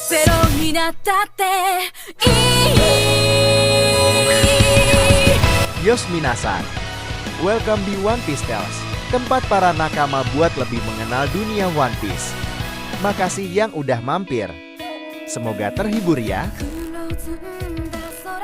ゼロになったっていい Yos minasan, welcome di One Piece Tales, tempat para nakama buat lebih mengenal dunia One Piece. Makasih yang udah mampir. Semoga terhibur ya. 黒ずんだ空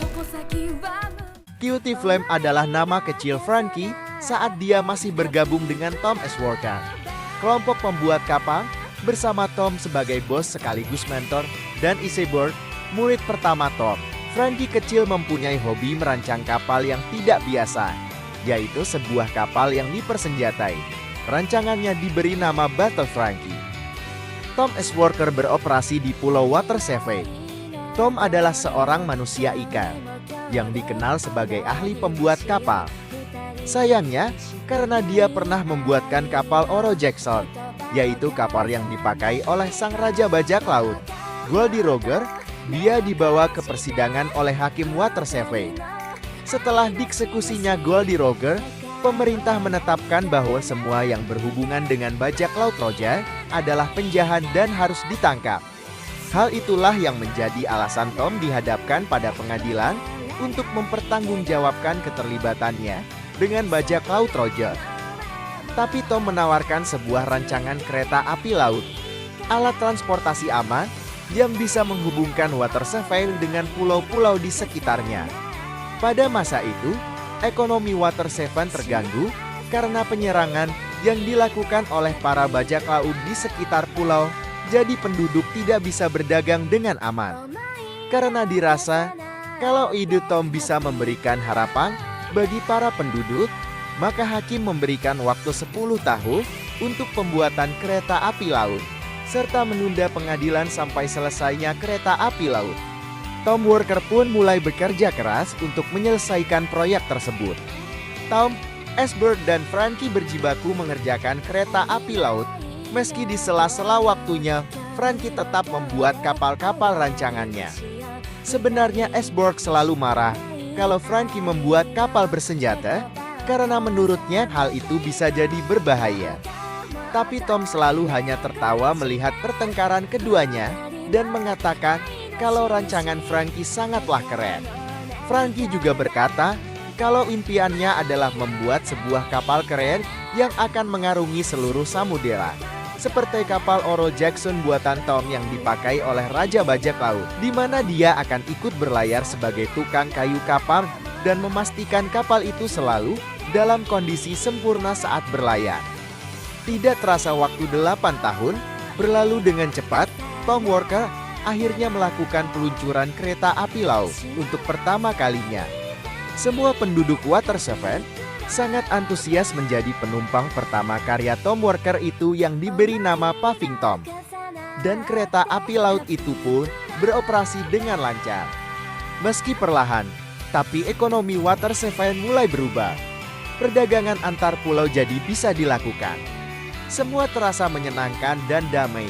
矛先は Cutie Flame adalah nama kecil Franky saat dia masih bergabung dengan Tom S. Walker, kelompok pembuat kapal bersama Tom sebagai bos sekaligus mentor dan Iceberg, murid pertama Tom. Franky kecil mempunyai hobi merancang kapal yang tidak biasa, yaitu sebuah kapal yang dipersenjatai. Rancangannya diberi nama Battle Franky. Tom S. Walker beroperasi di Pulau Water 7. Tom adalah seorang manusia ikan yang dikenal sebagai ahli pembuat kapal. Sayangnya, karena dia pernah membuatkan kapal Oro Jackson, yaitu kapal yang dipakai oleh sang raja bajak laut, Goldie Roger, dia dibawa ke persidangan oleh hakim Water 7. Setelah dieksekusinya Goldie Roger, pemerintah menetapkan bahwa semua yang berhubungan dengan bajak laut Roja adalah penjahat dan harus ditangkap. Hal itulah yang menjadi alasan Tom dihadapkan pada pengadilan untuk mempertanggungjawabkan keterlibatannya dengan bajak laut Roger. Tapi Tom menawarkan sebuah rancangan kereta api laut, alat transportasi aman yang bisa menghubungkan Water 7 dengan pulau-pulau di sekitarnya. Pada masa itu, ekonomi Water 7 terganggu karena penyerangan yang dilakukan oleh para bajak laut di sekitar pulau, jadi penduduk tidak bisa berdagang dengan aman. Karena dirasa kalau ide Tom bisa memberikan harapan bagi para penduduk, maka hakim memberikan waktu 10 tahun untuk pembuatan kereta api laut, serta menunda pengadilan sampai selesainya kereta api laut. Tom Walker pun mulai bekerja keras untuk menyelesaikan proyek tersebut. Tom, Iceberg, dan Franky berjibaku mengerjakan kereta api laut. Meski di sela-sela waktunya, Franky tetap membuat kapal-kapal rancangannya. Sebenarnya Iceberg selalu marah kalau Franky membuat kapal bersenjata, karena menurutnya hal itu bisa jadi berbahaya. Tapi Tom selalu hanya tertawa melihat pertengkaran keduanya dan mengatakan kalau rancangan Franky sangatlah keren. Franky juga berkata kalau impiannya adalah membuat sebuah kapal keren yang akan mengarungi seluruh samudera, seperti kapal Oro Jackson buatan Tom yang dipakai oleh Raja Bajak Laut, di mana dia akan ikut berlayar sebagai tukang kayu kapal dan memastikan kapal itu selalu dalam kondisi sempurna saat berlayar. Tidak terasa waktu 8 tahun berlalu dengan cepat. Tom Walker akhirnya melakukan peluncuran kereta api laut untuk pertama kalinya. Semua penduduk Water 7 sangat antusias menjadi penumpang pertama karya Tom Walker itu yang diberi nama Puffing Tom. Dan kereta api laut itu pun beroperasi dengan lancar. Meski perlahan, tapi ekonomi Water 7 mulai berubah. Perdagangan antar pulau jadi bisa dilakukan. Semua terasa menyenangkan dan damai.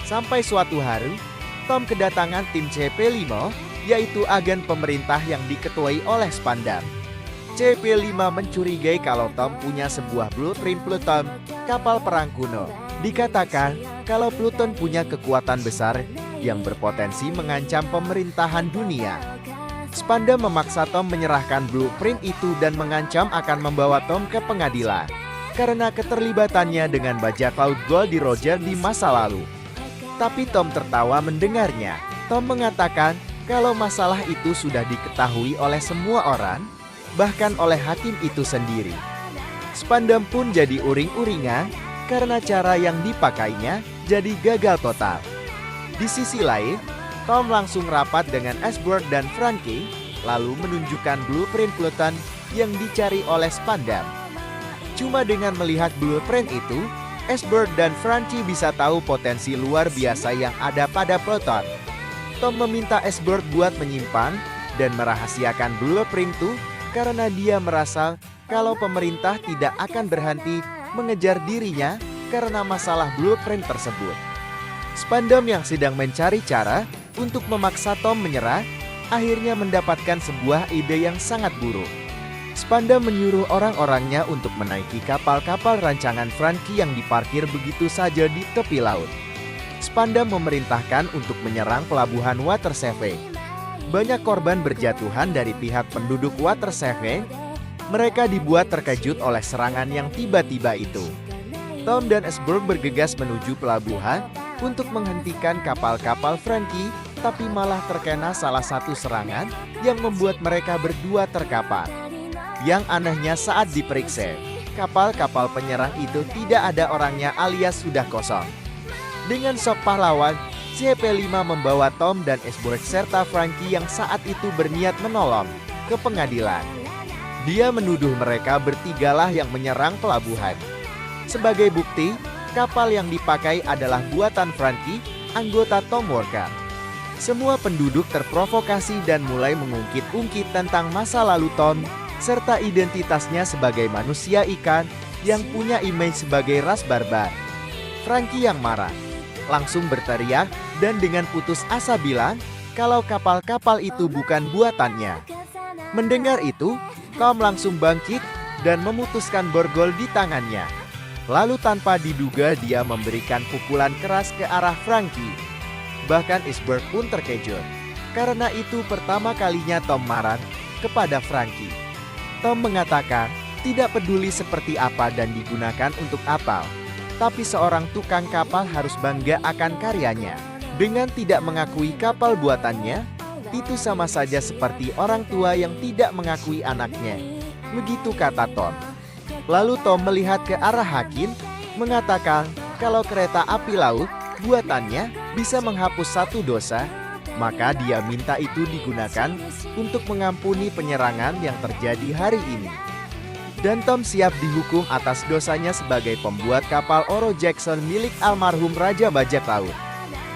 Sampai suatu hari, Tom kedatangan tim CP5, yaitu agen pemerintah yang diketuai oleh Spandam. CP5 mencurigai kalau Tom punya sebuah blueprint Pluton, kapal perang kuno. Dikatakan kalau Pluton punya kekuatan besar yang berpotensi mengancam pemerintahan dunia. Spandam memaksa Tom menyerahkan blueprint itu dan mengancam akan membawa Tom ke pengadilan karena keterlibatannya dengan bajak laut Goldie Roger di masa lalu. Tapi Tom tertawa mendengarnya. Tom mengatakan kalau masalah itu sudah diketahui oleh semua orang, bahkan oleh hakim itu sendiri. Spandam pun jadi uring-uringan karena cara yang dipakainya jadi gagal total. Di sisi lain, Tom langsung rapat dengan Iceberg dan Franky, lalu menunjukkan blueprint Pluton yang dicari oleh Spandam. Cuma dengan melihat blueprint itu, Iceberg dan Franky bisa tahu potensi luar biasa yang ada pada Pluton. Tom meminta Iceberg buat menyimpan dan merahasiakan blueprint itu karena dia merasa kalau pemerintah tidak akan berhenti mengejar dirinya karena masalah blueprint tersebut. Spandam yang sedang mencari cara untuk memaksa Tom menyerah, akhirnya mendapatkan sebuah ide yang sangat buruk. Spandam menyuruh orang-orangnya untuk menaiki kapal-kapal rancangan Franky yang diparkir begitu saja di tepi laut. Spandam memerintahkan untuk menyerang pelabuhan Water Seven. Banyak korban berjatuhan dari pihak penduduk Water Seven. Mereka dibuat terkejut oleh serangan yang tiba-tiba itu. Tom dan Esbjerg bergegas menuju pelabuhan untuk menghentikan kapal-kapal Franky, tapi malah terkena salah satu serangan yang membuat mereka berdua terkapar. Yang anehnya saat diperiksa, kapal-kapal penyerang itu tidak ada orangnya alias sudah kosong. Dengan sok pahlawan, CP5 membawa Tom dan Esbjerg serta Franky yang saat itu berniat menolong ke pengadilan. Dia menuduh mereka bertigalah yang menyerang pelabuhan. Sebagai bukti, kapal yang dipakai adalah buatan Franky, anggota Tom Walker. Semua penduduk terprovokasi dan mulai mengungkit-ungkit tentang masa lalu Tom, serta identitasnya sebagai manusia ikan yang punya image sebagai ras barbar. Franky yang marah, langsung berteriak dan dengan putus asa bilang kalau kapal-kapal itu bukan buatannya. Mendengar itu, Tom langsung bangkit dan memutuskan borgol di tangannya. Lalu tanpa diduga dia memberikan pukulan keras ke arah Franky. Bahkan Esbjerg pun terkejut, karena itu pertama kalinya Tom marah kepada Franky. Tom mengatakan tidak peduli seperti apa dan digunakan untuk apa, tapi seorang tukang kapal harus bangga akan karyanya. Dengan tidak mengakui kapal buatannya, itu sama saja seperti orang tua yang tidak mengakui anaknya. Begitu kata Tom. Lalu Tom melihat ke arah hakim, mengatakan kalau kereta api laut buatannya bisa menghapus satu dosa, maka dia minta itu digunakan untuk mengampuni penyerangan yang terjadi hari ini. Dan Tom siap dihukum atas dosanya sebagai pembuat kapal Oro Jackson milik almarhum Raja Bajak Laut.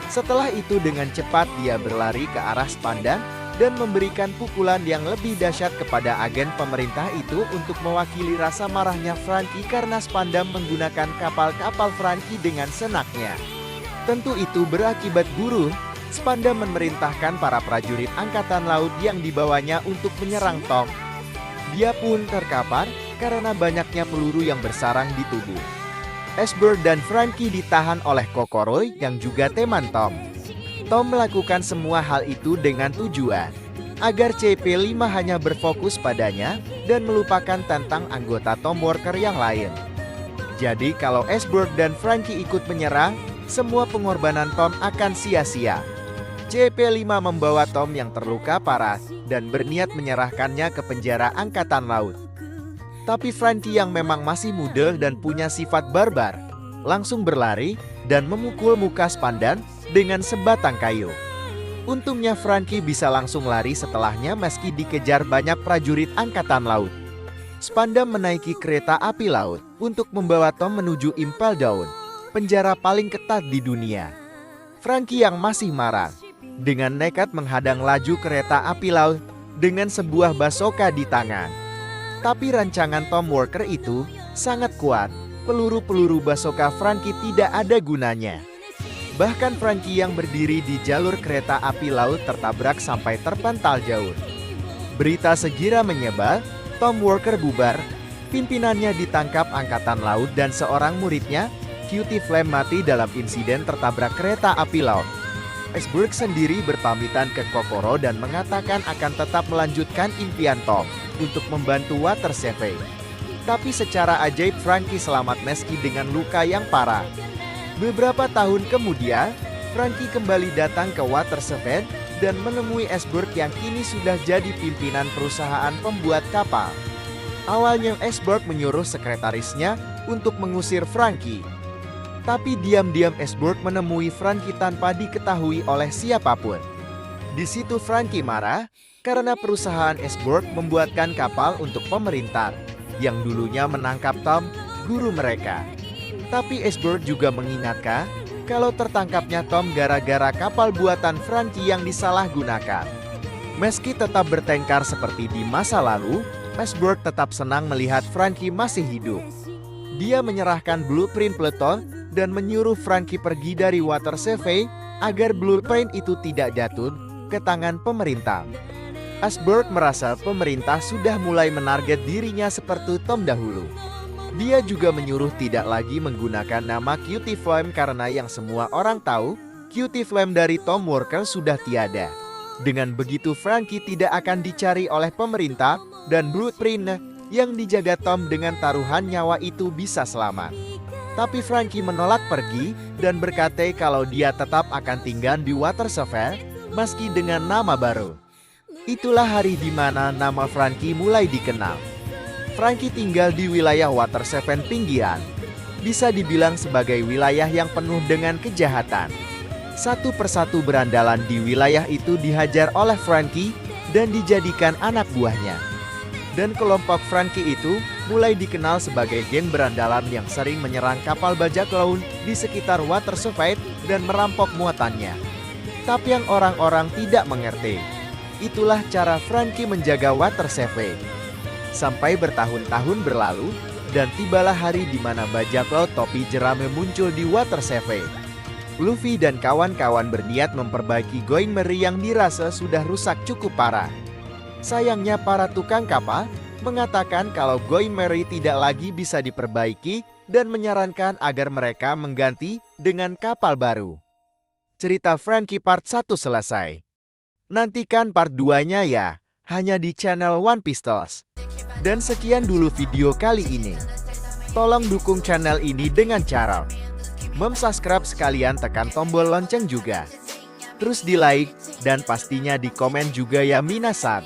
Setelah itu dengan cepat dia berlari ke arah Spandam dan memberikan pukulan yang lebih dahsyat kepada agen pemerintah itu untuk mewakili rasa marahnya Franky karena Spandam menggunakan kapal-kapal Franky dengan senaknya. Tentu itu berakibat buruk. Spandam memerintahkan para prajurit angkatan laut yang dibawanya untuk menyerang Tom. Dia pun terkapar karena banyaknya peluru yang bersarang di tubuh. Esbjerg dan Franky ditahan oleh Kokoroy yang juga teman Tom. Tom melakukan semua hal itu dengan tujuan agar CP5 hanya berfokus padanya dan melupakan tentang anggota Tom Walker yang lain. Jadi kalau Esbjerg dan Franky ikut menyerang, semua pengorbanan Tom akan sia-sia. CP5 membawa Tom yang terluka parah dan berniat menyerahkannya ke penjara angkatan laut. Tapi Franky yang memang masih muda dan punya sifat barbar, langsung berlari dan memukul muka Spandam dengan sebatang kayu. Untungnya Franky bisa langsung lari setelahnya meski dikejar banyak prajurit angkatan laut. Spandam menaiki kereta api laut untuk membawa Tom menuju Impel Down, penjara paling ketat di dunia. Franky yang masih marah, dengan nekat menghadang laju kereta api laut dengan sebuah basoka di tangan. Tapi rancangan Tom Walker itu sangat kuat, peluru-peluru basoka Franky tidak ada gunanya. Bahkan Franky yang berdiri di jalur kereta api laut tertabrak sampai terpental jauh. Berita segera menyebar, Tom Walker bubar, pimpinannya ditangkap angkatan laut dan seorang muridnya, Cutie Flame mati dalam insiden tertabrak kereta api laut. Esbjerg sendiri berpamitan ke Kokoro dan mengatakan akan tetap melanjutkan impian Tom untuk membantu Water Seven. Tapi secara ajaib Franky selamat meski dengan luka yang parah. Beberapa tahun kemudian, Franky kembali datang ke Water Seven dan menemui Esbjerg yang kini sudah jadi pimpinan perusahaan pembuat kapal. Awalnya Esbjerg menyuruh sekretarisnya untuk mengusir Franky. Tapi diam-diam Esbjerg menemui Franky tanpa diketahui oleh siapapun. Di situ Franky marah karena perusahaan Esbjerg membuatkan kapal untuk pemerintah yang dulunya menangkap Tom, guru mereka. Tapi Esbjerg juga mengingatkan kalau tertangkapnya Tom gara-gara kapal buatan Franky yang disalahgunakan. Meski tetap bertengkar seperti di masa lalu, Esbjerg tetap senang melihat Franky masih hidup. Dia menyerahkan blueprint peleton dan menyuruh Franky pergi dari Water Seven agar blueprint itu tidak jatuh ke tangan pemerintah. Esbjerg merasa pemerintah sudah mulai menarget dirinya seperti Tom dahulu. Dia juga menyuruh tidak lagi menggunakan nama Cutie Flame karena yang semua orang tahu Cutie Flame dari Tom Walker sudah tiada. Dengan begitu Franky tidak akan dicari oleh pemerintah dan Blueprint yang dijaga Tom dengan taruhan nyawa itu bisa selamat. Tapi Franky menolak pergi dan berkata kalau dia tetap akan tinggal di Water 7 meski dengan nama baru. Itulah hari di mana nama Franky mulai dikenal. Franky tinggal di wilayah Water 7 pinggiran. Bisa dibilang sebagai wilayah yang penuh dengan kejahatan. Satu persatu berandalan di wilayah itu dihajar oleh Franky dan dijadikan anak buahnya. Dan kelompok Franky itu mulai dikenal sebagai geng berandalan yang sering menyerang kapal bajak laut di sekitar Water 7 dan merampok muatannya. Tapi yang orang-orang tidak mengerti, itulah cara Franky menjaga Water 7. Sampai bertahun-tahun berlalu, dan tibalah hari di mana bajak laut topi jerami muncul di Water 7. Luffy dan kawan-kawan berniat memperbaiki Going Merry yang dirasa sudah rusak cukup parah. Sayangnya para tukang kapal mengatakan kalau Going Merry tidak lagi bisa diperbaiki dan menyarankan agar mereka mengganti dengan kapal baru. Cerita Franky part 1 selesai. Nantikan part 2-nya ya, hanya di channel One Pistols. Dan sekian dulu video kali ini. Tolong dukung channel ini dengan cara subscribe sekalian tekan tombol lonceng juga. Terus di like dan pastinya di komen juga ya minasan.